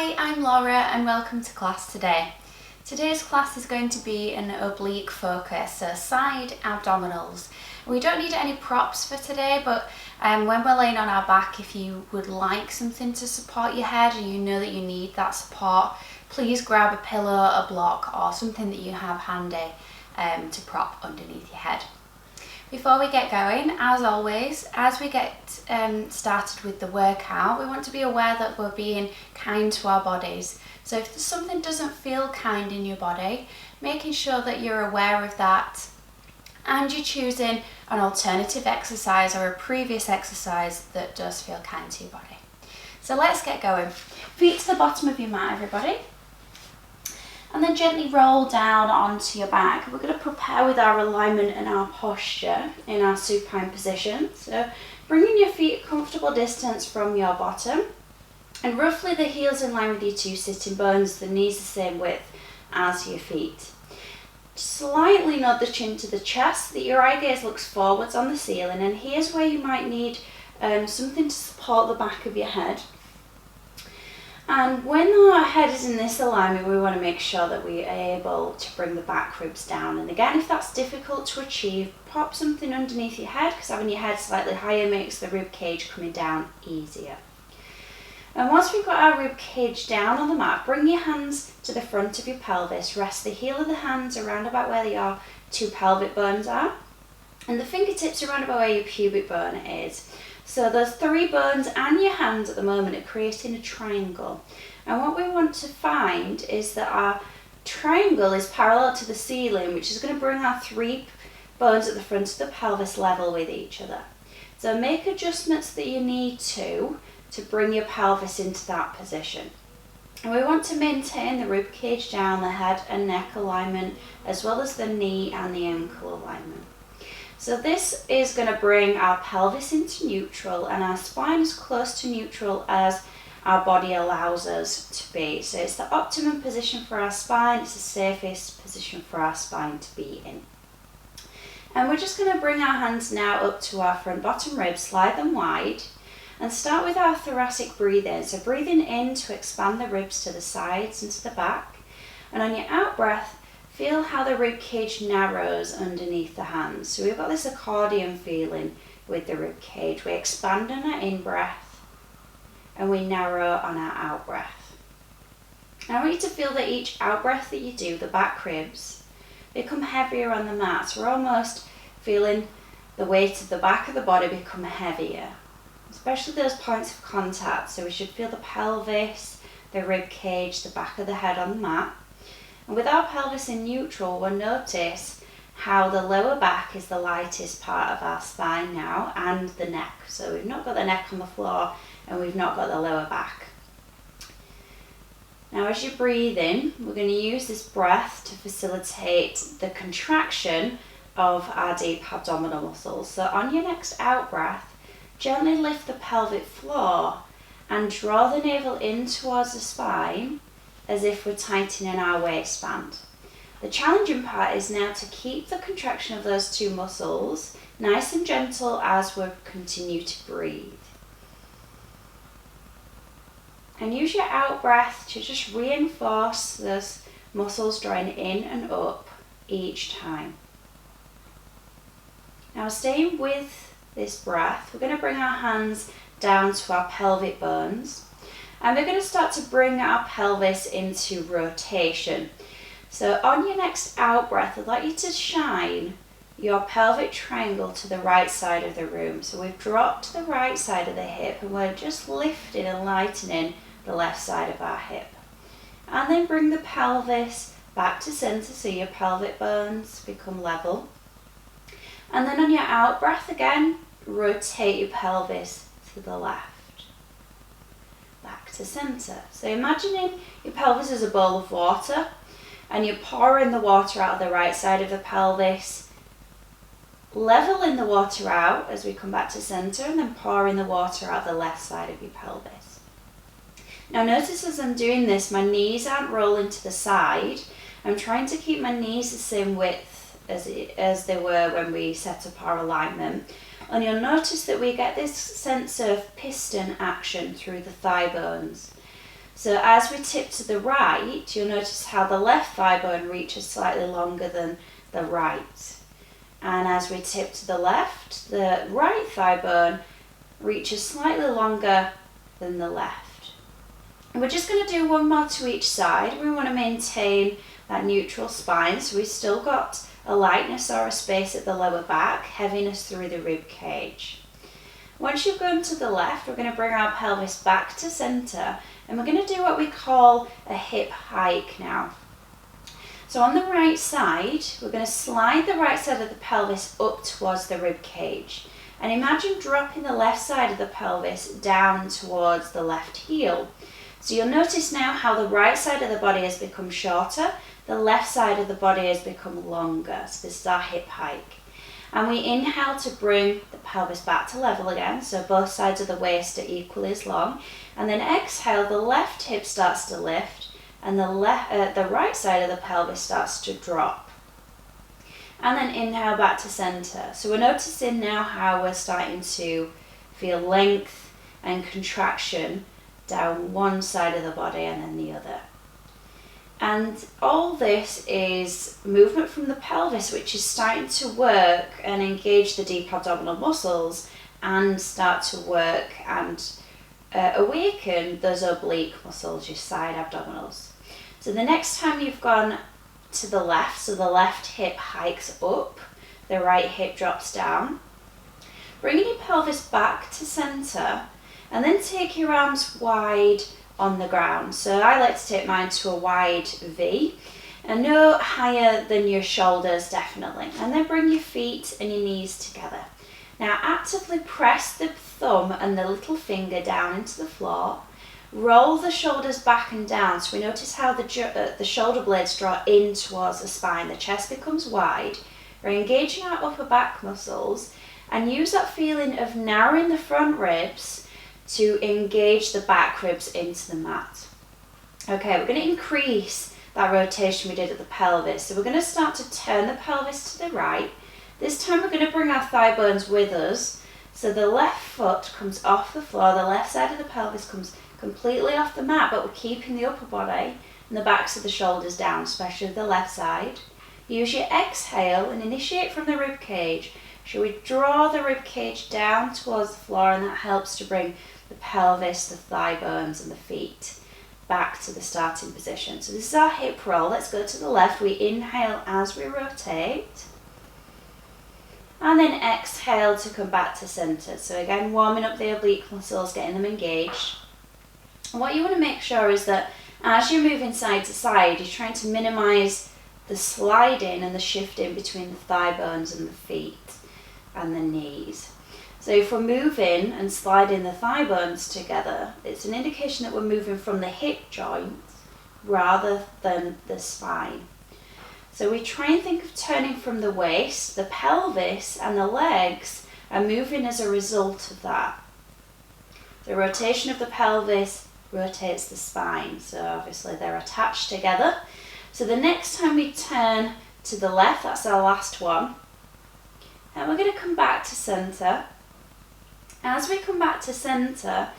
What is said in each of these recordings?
Hi, I'm Laura and welcome to class today. Today's class is going to be an oblique focus, so side abdominals. We don't need any props for today, but when we're laying on our back, if you would like something to support your head and you know that you need that support, please grab a pillow, a block or something that you have handy to prop underneath your head. Before we get going, as always, as we get started with the workout, we want to be aware that we're being kind to our bodies. So if something doesn't feel kind in your body, making sure that you're aware of that and you're choosing an alternative exercise or a previous exercise that does feel kind to your body. So let's get going. Feet to the bottom of your mat, everybody. And then gently roll down onto your back. We're going to prepare with our alignment and our posture in our supine position. So bringing your feet a comfortable distance from your bottom and roughly the heels in line with your two sitting bones, the knees the same width as your feet. Slightly nod the chin to the chest so that your eye gaze looks forwards on the ceiling, and here's where you might need something to support the back of your head. And when our head is in this alignment, we want to make sure that we are able to bring the back ribs down. And again, if that's difficult to achieve, pop something underneath your head, because having your head slightly higher makes the rib cage coming down easier. And once we've got our rib cage down on the mat, bring your hands to the front of your pelvis. Rest the heel of the hands around about where your two pelvic bones are, and the fingertips around about where your pubic bone is. So those three bones and your hands at the moment are creating a triangle. And what we want to find is that our triangle is parallel to the ceiling, which is going to bring our three bones at the front of the pelvis level with each other. So make adjustments that you need to bring your pelvis into that position. And we want to maintain the rib cage down, the head and neck alignment, as well as the knee and the ankle alignment. So this is going to bring our pelvis into neutral and our spine as close to neutral as our body allows us to be. So it's the optimum position for our spine, it's the safest position for our spine to be in. And we're just going to bring our hands now up to our front bottom ribs, slide them wide, and start with our thoracic breathing. So breathing in to expand the ribs to the sides and to the back, and on your out breath, feel how the rib cage narrows underneath the hands. So we've got this accordion feeling with the rib cage. We expand on our in-breath and we narrow on our out-breath. I want you to feel that each out-breath that you do, the back ribs, become heavier on the mat. So we're almost feeling the weight of the back of the body become heavier, especially those points of contact. So we should feel the pelvis, the rib cage, the back of the head on the mat. And with our pelvis in neutral, we'll notice how the lower back is the lightest part of our spine now, and the neck. So we've not got the neck on the floor and we've not got the lower back. Now as you breathe in, we're going to use this breath to facilitate the contraction of our deep abdominal muscles. So on your next out breath, gently lift the pelvic floor and draw the navel in towards the spine, as if we're tightening our waistband. The challenging part is now to keep the contraction of those two muscles nice and gentle as we continue to breathe. And use your out breath to just reinforce those muscles drawing in and up each time. Now staying with this breath, we're going to bring our hands down to our pelvic bones. And we're going to start to bring our pelvis into rotation. So on your next out breath, I'd like you to shine your pelvic triangle to the right side of the room. So we've dropped to the right side of the hip and we're just lifting and lightening the left side of our hip. And then bring the pelvis back to center so your pelvic bones become level. And then on your out breath again, rotate your pelvis to the left. Back to center. So imagining your pelvis as a bowl of water and you're pouring the water out of the right side of the pelvis, leveling the water out as we come back to center, and then pouring the water out of the left side of your pelvis. Now notice as I'm doing this, my knees aren't rolling to the side. I'm trying to keep my knees the same width as they were when we set up our alignment. And you'll notice that we get this sense of piston action through the thigh bones. So as we tip to the right, you'll notice how the left thigh bone reaches slightly longer than the right. And as we tip to the left, the right thigh bone reaches slightly longer than the left. And we're just going to do one more to each side. We want to maintain that neutral spine, so we've still got a lightness or a space at the lower back, heaviness through the rib cage. Once you've gone to the left, we're going to bring our pelvis back to center, and we're going to do what we call a hip hike now. So on the right side, we're going to slide the right side of the pelvis up towards the rib cage. And imagine dropping the left side of the pelvis down towards the left heel. So you'll notice now how the right side of the body has become shorter, the left side of the body has become longer. So this is our hip hike. And we inhale to bring the pelvis back to level again, so both sides of the waist are equally as long. And then exhale, the left hip starts to lift, and the right side of the pelvis starts to drop. And then inhale back to center. So we're noticing now how we're starting to feel length and contraction down one side of the body and then the other. And all this is movement from the pelvis, which is starting to work and engage the deep abdominal muscles and start to work and awaken those oblique muscles, your side abdominals. So the next time you've gone to the left, so the left hip hikes up, the right hip drops down, bringing your pelvis back to center, and then take your arms wide on the ground. So I like to take mine to a wide V, and no higher than your shoulders, definitely. And then bring your feet and your knees together. Now actively press the thumb and the little finger down into the floor. Roll the shoulders back and down, so we notice how the shoulder blades draw in towards the spine. The chest becomes wide. We're engaging our upper back muscles, and use that feeling of narrowing the front ribs to engage the back ribs into the mat. Okay, we're going to increase that rotation we did at the pelvis. So we're going to start to turn the pelvis to the right. This time we're going to bring our thigh bones with us. So the left foot comes off the floor, the left side of the pelvis comes completely off the mat, but we're keeping the upper body and the backs of the shoulders down, especially the left side. Use your exhale and initiate from the rib cage. So we draw the rib cage down towards the floor, and that helps to bring the pelvis, the thigh bones and the feet back to the starting position. So this is our hip roll. Let's go to the left. We inhale as we rotate. And then exhale to come back to center. So again, warming up the oblique muscles, getting them engaged. And what you want to make sure is that as you're moving side to side, you're trying to minimize the sliding and the shifting between the thigh bones and the feet and the knees. So if we're moving and sliding the thigh bones together, it's an indication that we're moving from the hip joints rather than the spine. So we try and think of turning from the waist. The pelvis and the legs are moving as a result of that. The rotation of the pelvis rotates the spine, so obviously they're attached together. So the next time we turn to the left, that's our last one, and we're going to come back to center. As we come back to center,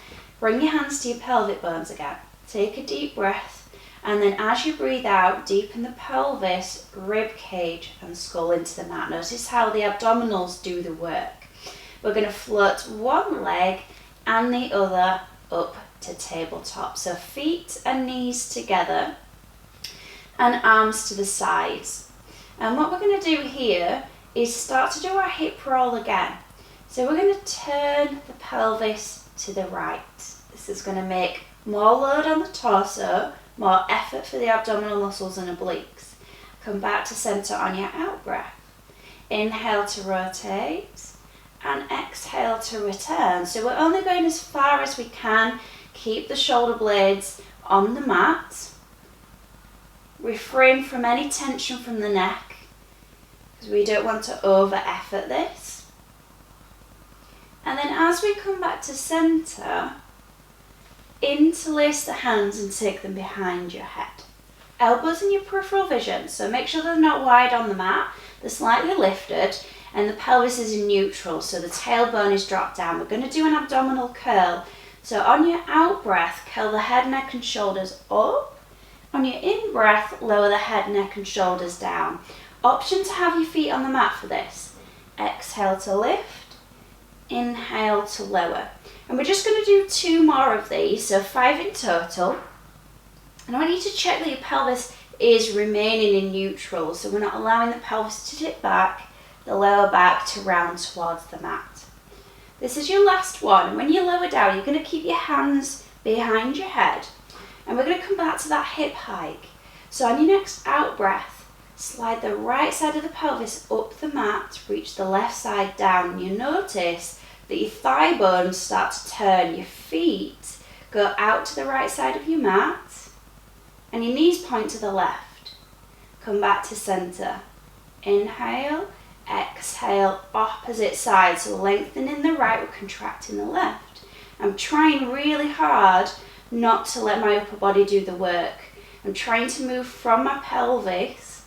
bring your hands to your pelvic bones again. Take a deep breath, and then as you breathe out, deepen the pelvis, rib cage and skull into the mat. Notice how the abdominals do the work. We're going to float one leg and the other up to tabletop. So feet and knees together and arms to the sides. And what we're going to do here is start to do our hip roll again. So we're going to turn the pelvis to the right. This is going to make more load on the torso, more effort for the abdominal muscles and obliques. Come back to center on your out breath. Inhale to rotate and exhale to return. So we're only going as far as we can. Keep the shoulder blades on the mat. Refrain from any tension from the neck, because we don't want to over effort this. And then as we come back to center, interlace the hands and take them behind your head. Elbows in your peripheral vision, so make sure they're not wide on the mat, they're slightly lifted, and the pelvis is in neutral, so the tailbone is dropped down. We're going to do an abdominal curl. So on your out breath, curl the head, neck and shoulders up. On your in breath, lower the head, neck and shoulders down. Option to have your feet on the mat for this. Exhale to lift, inhale to lower. And we're just going to do 2 more of these, so 5 in total. And I want you to check that your pelvis is remaining in neutral, so we're not allowing the pelvis to tip back, the lower back to round towards the mat. This is your last one. When you lower down, you're going to keep your hands behind your head, and we're going to come back to that hip hike. So on your next out breath, slide the right side of the pelvis up the mat, reach the left side down. You notice that your thigh bones start to turn, your feet go out to the right side of your mat, and your knees point to the left. Come back to center. Inhale, exhale, opposite side. So lengthening the right, we're contracting the left. I'm trying really hard not to let my upper body do the work. I'm trying to move from my pelvis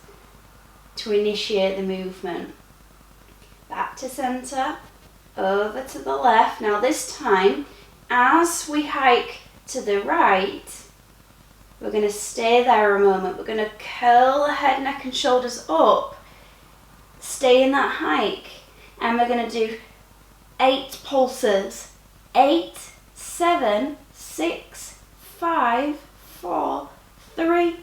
to initiate the movement. Back to center, over to the left. Now this time, as we hike to the right, we're going to stay there a moment. We're going to curl the head, neck and shoulders up. Stay in that hike. And we're going to do 8 pulses. 8, 7, 6, 5, 4, 3,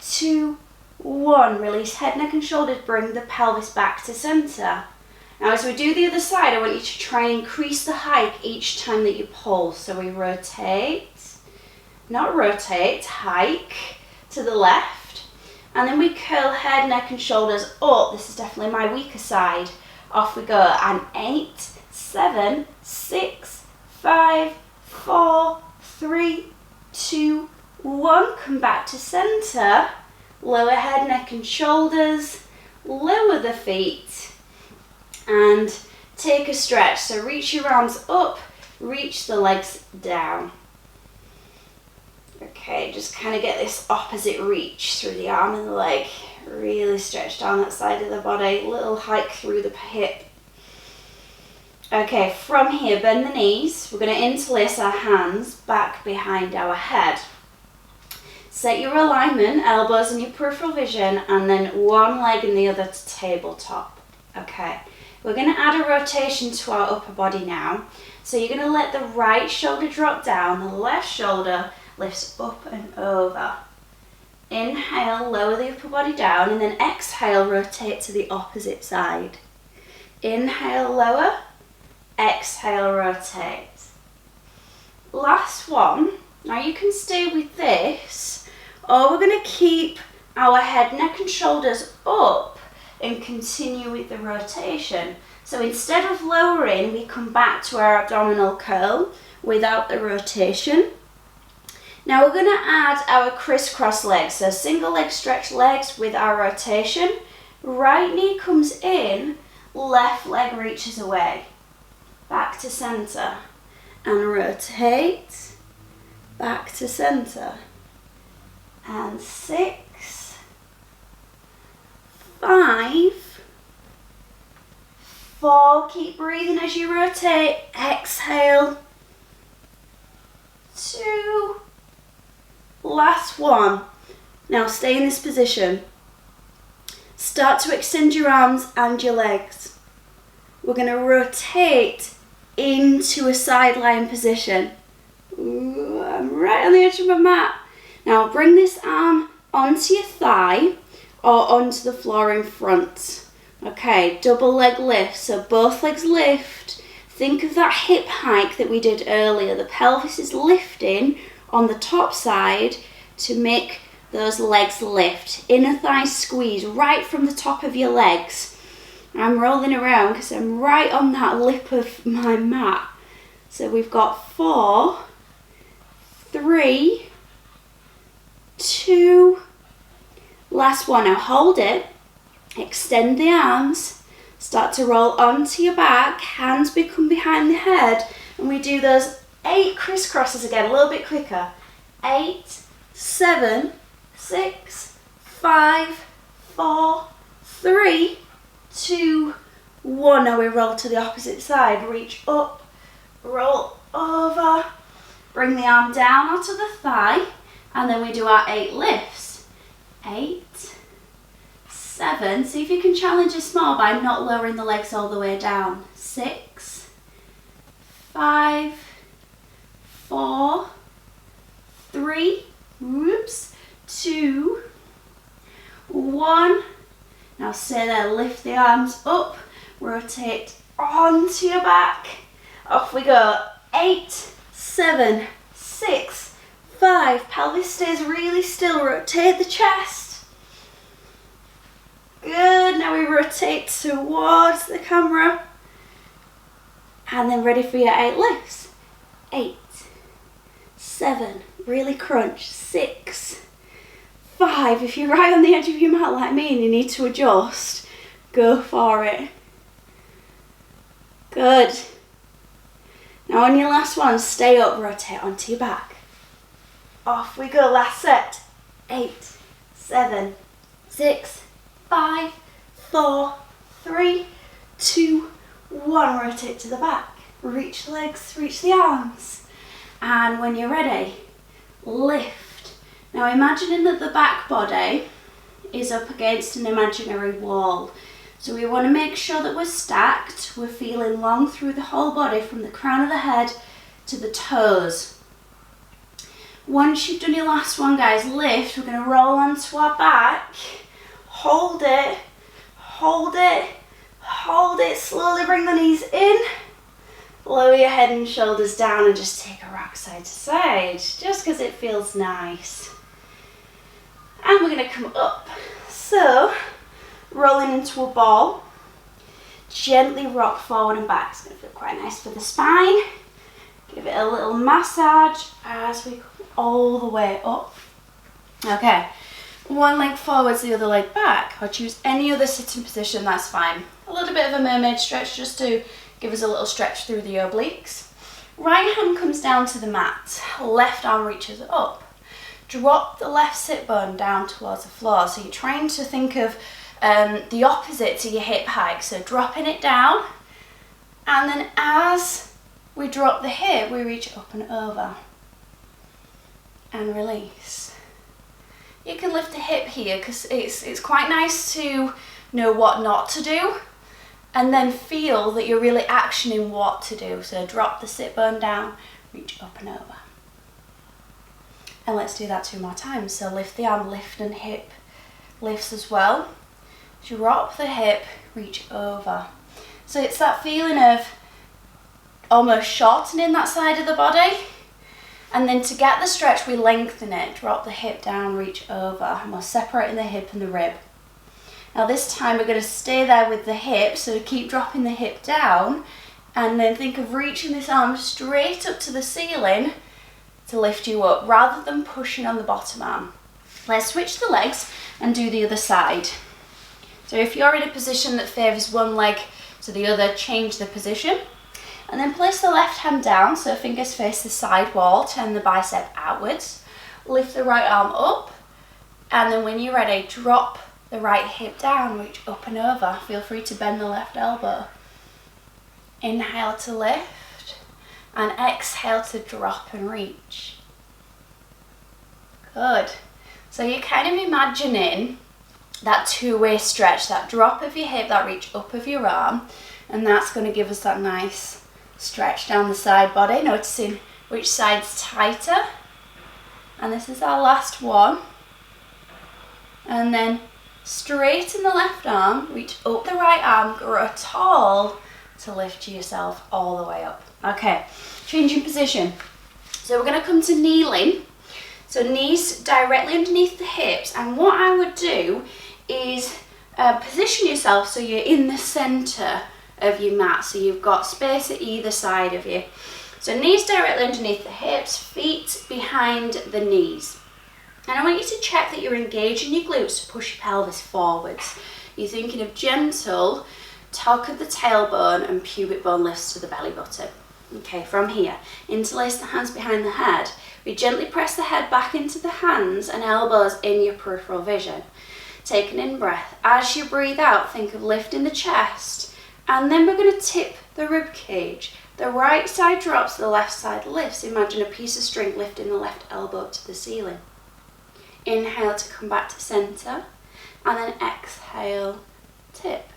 2, 1. Release head, neck and shoulders. Bring the pelvis back to center. Now as we do the other side, I want you to try and increase the hike each time that you pull. So we rotate. Not rotate, hike to the left, and then we curl head, neck and shoulders up. This is definitely my weaker side. Off we go, and 8, 7, 6, 5, 4, 3, 2, 1. Come back to center, lower head, neck and shoulders, lower the feet, and take a stretch. So reach your arms up, reach the legs down. Okay, just kind of get this opposite reach through the arm and the leg. Really stretch down that side of the body. Little hike through the hip. Okay, from here, bend the knees. We're going to interlace our hands back behind our head. Set your alignment, elbows in your peripheral vision, and then one leg and the other to tabletop. Okay, we're going to add a rotation to our upper body now. So you're going to let the right shoulder drop down, the left shoulder lifts up and over. Inhale, lower the upper body down, and then exhale, rotate to the opposite side. Inhale, lower, exhale, rotate. Last one. Now you can stay with this, or we're going to keep our head, neck and shoulders up and continue with the rotation. So instead of lowering, we come back to our abdominal curl without the rotation. Now we're going to add our crisscross legs, so single leg stretch legs with our rotation. Right knee comes in, left leg reaches away. Back to center and rotate, back to center. And 6, 5, 4, keep breathing as you rotate, exhale, 2, last one. Now stay in this position. Start to extend your arms and your legs. We're going to rotate into a side lying position. Ooh, I'm right on the edge of my mat. Now bring this arm onto your thigh or onto the floor in front. Okay, double leg lift, so both legs lift. Think of that hip hike that we did earlier. The pelvis is lifting on the top side to make those legs lift. Inner thigh squeeze right from the top of your legs. I'm rolling around because I'm right on that lip of my mat. So we've got 4, 3, 2, last one. Now hold it, extend the arms, start to roll onto your back, hands become behind the head, and we do those 8 crisscrosses again, a little bit quicker. 8, 7, 6, 5, 4, 3, 2, 1. Now we roll to the opposite side, reach up, roll over, Bring the arm down onto the thigh, and then we do our 8 lifts. 8, 7, see if you can challenge it small by not lowering the legs all the way down. 6, 5, 4, 3, 2, 1. Now stay there, lift the arms up, rotate onto your back. Off we go. 8, 7, 6, 5. Pelvis stays really still, rotate the chest. Good, now we rotate towards the camera. And then ready for your 8 lifts. 8, 7, really crunch. 6, 5. If you're right on the edge of your mat like me and you need to adjust, go for it. Good. Now on your last one, stay up, rotate onto your back. Off we go, last set. 8, 7, 6, 5, 4, 3, 2, 1. Rotate to the back. Reach the legs, reach the arms. And when you're ready, lift. Now imagining that the back body is up against an imaginary wall. So we want to make sure that we're stacked, we're feeling long through the whole body from the crown of the head to the toes. Once you've done your last one, guys, lift. We're going to roll onto our back, hold it, hold it, hold it, slowly bring the knees in, lower your head and shoulders down and just take a rock side to side, just because it feels nice. And we're going to come up. So, rolling into a ball, gently rock forward and back. It's going to feel quite nice for the spine. Give it a little massage as we come all the way up. Okay, one leg forwards, the other leg back, or choose any other sitting position, that's fine. A little bit of a mermaid stretch just to give us a little stretch through the obliques. Right hand comes down to the mat, left arm reaches up. Drop the left sit bone down towards the floor. So you're trying to think of the opposite to your hip hike. So dropping it down, and then as we drop the hip, we reach up and over. And release. You can lift the hip here because it's quite nice to know what not to do and then feel that you're really actioning what to do. So drop the sit bone down, reach up and over. And let's do that 2 more times. So lift the arm, lift and hip lifts as well. Drop the hip, reach over. So it's that feeling of almost shortening that side of the body. And then to get the stretch, we lengthen it. Drop the hip down, reach over. And we're separating the hip and the rib. Now this time we're going to stay there with the hip. So keep dropping the hip down. And then think of reaching this arm straight up to the ceiling to lift you up, rather than pushing on the bottom arm. Let's switch the legs and do the other side. So if you're in a position that favours one leg to the other, change the position. And then place the left hand down, so fingers face the side wall, turn the bicep outwards. Lift the right arm up, and then when you're ready, drop the right hip down, reach up and over. Feel free to bend the left elbow. Inhale to lift, and exhale to drop and reach. Good. So you're kind of imagining that two-way stretch, that drop of your hip, that reach up of your arm, and that's going to give us that nice stretch down the side body, noticing which side's tighter. And this is our last one. And then straighten the left arm, reach up the right arm, grow tall to lift yourself all the way up. Okay, changing position. So we're going to come to kneeling. So knees directly underneath the hips, and what I would do is position yourself so you're in the center of your mat, so you've got space at either side of you. So knees directly underneath the hips, feet behind the knees. And I want you to check that you're engaging your glutes to push your pelvis forwards. You're thinking of gentle tuck of the tailbone and pubic bone lifts to the belly button. Okay, from here, interlace the hands behind the head. We gently press the head back into the hands and elbows in your peripheral vision. Take an in-breath. As you breathe out, think of lifting the chest, and then we're going to tip the rib cage The right side drops, the left side lifts. Imagine a piece of string lifting the left elbow to the ceiling. Inhale to come back to center, and then exhale, tip.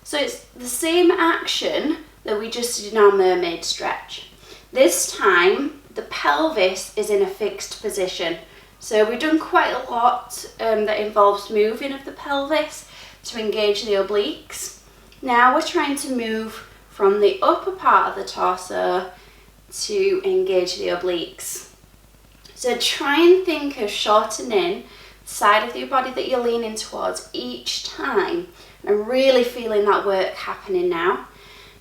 So it's the same action that we just did in our mermaid stretch. This time, the pelvis is in a fixed position. So we've done quite a lot that involves moving of the pelvis to engage the obliques. Now we're trying to move from the upper part of the torso to engage the obliques. So try and think of shortening the side of your body that you're leaning towards each time, and really feeling that work happening now.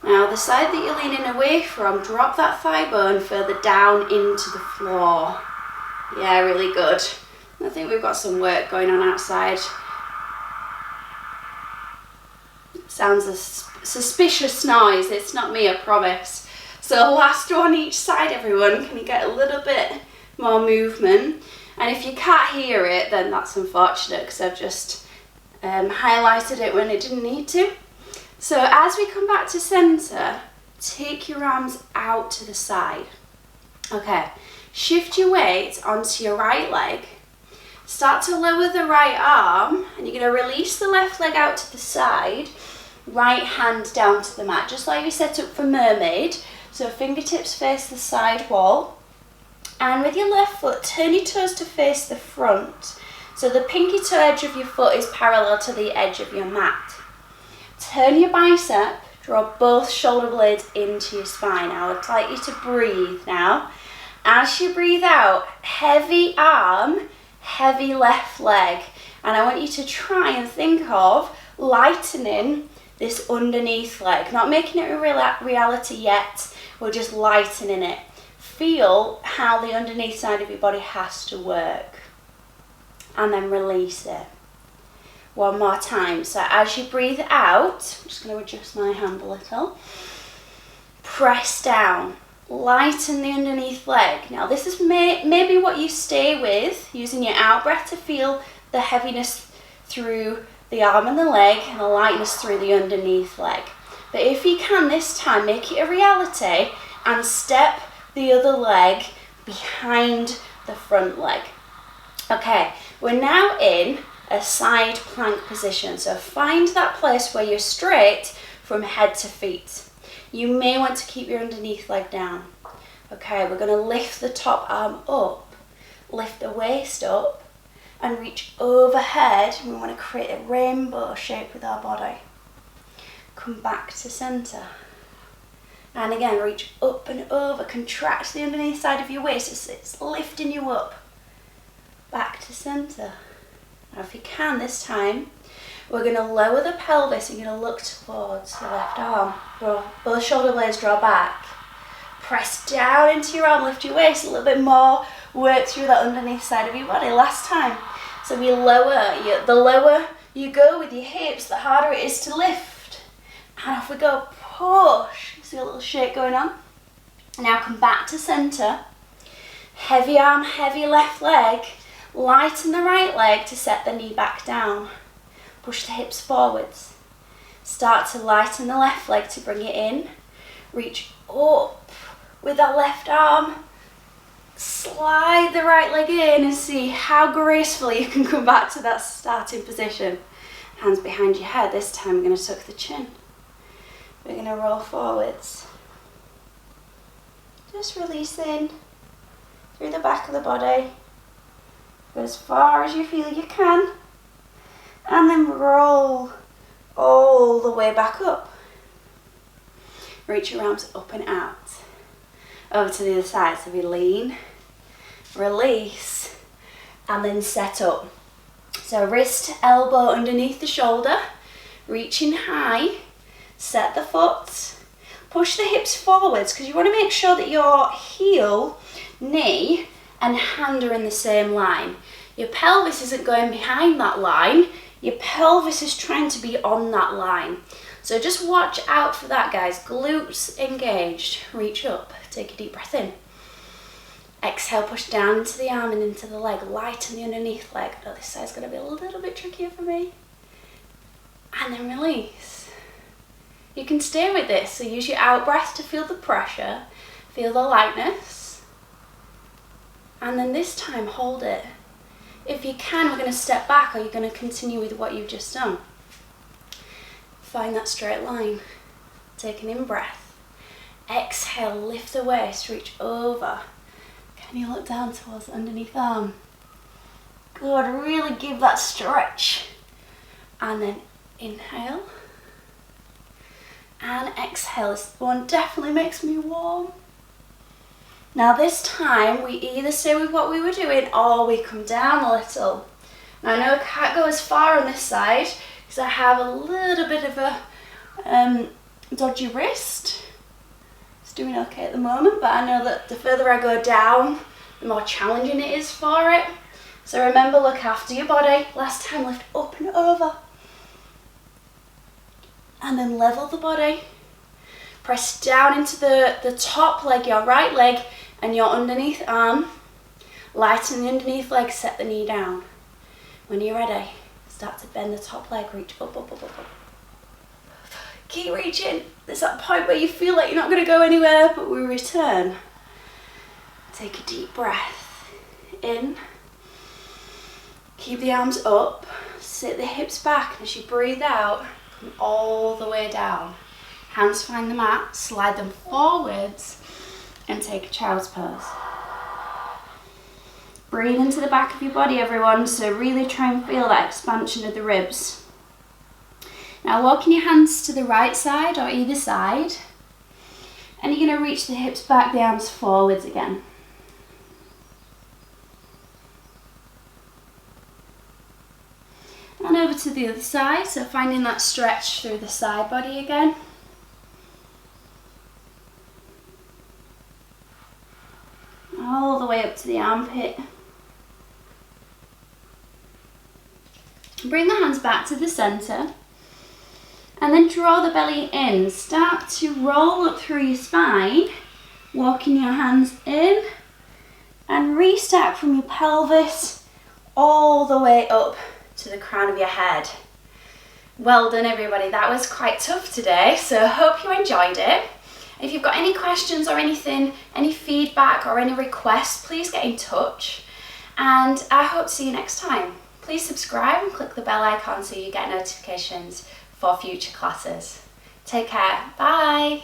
Now the side that you're leaning away from, drop that thigh bone further down into the floor. Yeah, really good. I think we've got some work going on outside. Sounds a suspicious noise. It's not me, I promise. So last one each side, everyone. Can you get a little bit more movement? And if you can't hear it, then that's unfortunate, because I've just highlighted it when it didn't need to. So as we come back to center, take your arms out to the side. Okay, shift your weight onto your right leg. Start to lower the right arm, and you're going to release the left leg out to the side, right hand down to the mat, just like we set up for mermaid. So fingertips face the side wall, and with your left foot, turn your toes to face the front. So the pinky toe edge of your foot is parallel to the edge of your mat. Turn your bicep, draw both shoulder blades into your spine. I would like you to breathe now. As you breathe out, heavy arm, heavy left leg. And I want you to try and think of lightening this underneath leg. Not making it a reality yet, we're just lightening it. Feel how the underneath side of your body has to work. And then release it. One more time. So as you breathe out, I'm just going to adjust my hand a little. Press down. Lighten the underneath leg. Now this is maybe what you stay with, using your out breath to feel the heaviness through the arm and the leg, and the lightness through the underneath leg. But if you can this time, make it a reality and step the other leg behind the front leg. Okay, we're now in a side plank position. So find that place where you're straight from head to feet. You may want to keep your underneath leg down. Okay, we're going to lift the top arm up, lift the waist up, and reach overhead. We want to create a rainbow shape with our body. Come back to center. And again, reach up and over, contract the underneath side of your waist as it's lifting you up. Back to center. Now if you can this time, we're going to lower the pelvis and you're going to look towards the left arm. Both shoulder blades draw back. Press down into your arm, lift your waist a little bit more, work through that underneath side of your body. Last time. So we lower, the lower you go with your hips, the harder it is to lift. And off we go, push. You see a little shake going on? Now come back to center. Heavy arm, heavy left leg. Lighten the right leg to set the knee back down. Push the hips forwards. Start to lighten the left leg to bring it in. Reach up with that left arm. Slide the right leg in and see how gracefully you can come back to that starting position. Hands behind your head. This time we're going to tuck the chin. We're going to roll forwards. Just releasing through the back of the body. Go as far as you feel you can. And then roll all the way back up. Reach your arms up and out. Over to the other side. So we lean, release, and then set up. So wrist, elbow underneath the shoulder. Reaching high. Set the foot. Push the hips forwards because you want to make sure that your heel, knee, and hand are in the same line. Your pelvis isn't going behind that line. Your pelvis is trying to be on that line. So just watch out for that, guys. Glutes engaged. Reach up. Take a deep breath in. Exhale, push down into the arm and into the leg. Lighten the underneath leg. Oh, this side's going to be a little bit trickier for me. And then release. You can stay with this, so use your out breath to feel the pressure, feel the lightness, and then this time hold it. If you can, we're going to step back, or you're going to continue with what you've just done. Find that straight line. Take an in-breath. Exhale, lift the waist, reach over. Can you look down towards the underneath arm? Good, really give that stretch. And then inhale. And exhale. This one definitely makes me warm. Now this time, we either stay with what we were doing or we come down a little. Now I know I can't go as far on this side because I have a little bit of a dodgy wrist. It's doing okay at the moment, but I know that the further I go down, the more challenging it is for it. So remember, look after your body. Last time, lift up and over. And then level the body. Press down into the top leg, your right leg, and your underneath arm. Lighten the underneath leg, set the knee down. When you're ready, start to bend the top leg, reach up, up, up, up, up. Keep reaching. There's that point where you feel like you're not going to go anywhere, but we return. Take a deep breath in. Keep the arms up. Sit the hips back, and as you breathe out, come all the way down. Hands find the mat, slide them forwards, and take a child's pose. Breathe into the back of your body, everyone, so really try and feel that expansion of the ribs. Now walking your hands to the right side or either side, and you're going to reach the hips back, the arms forwards again. And over to the other side, so finding that stretch through the side body again. All the way up to the armpit. Bring the hands back to the centre and then draw the belly in. Start to roll up through your spine, walking your hands in and restack from your pelvis all the way up to the crown of your head. Well done everybody, that was quite tough today, so I hope you enjoyed it. If you've got any questions or anything, any feedback or any requests, please get in touch. And I hope to see you next time. Please subscribe and click the bell icon so you get notifications for future classes. Take care, bye.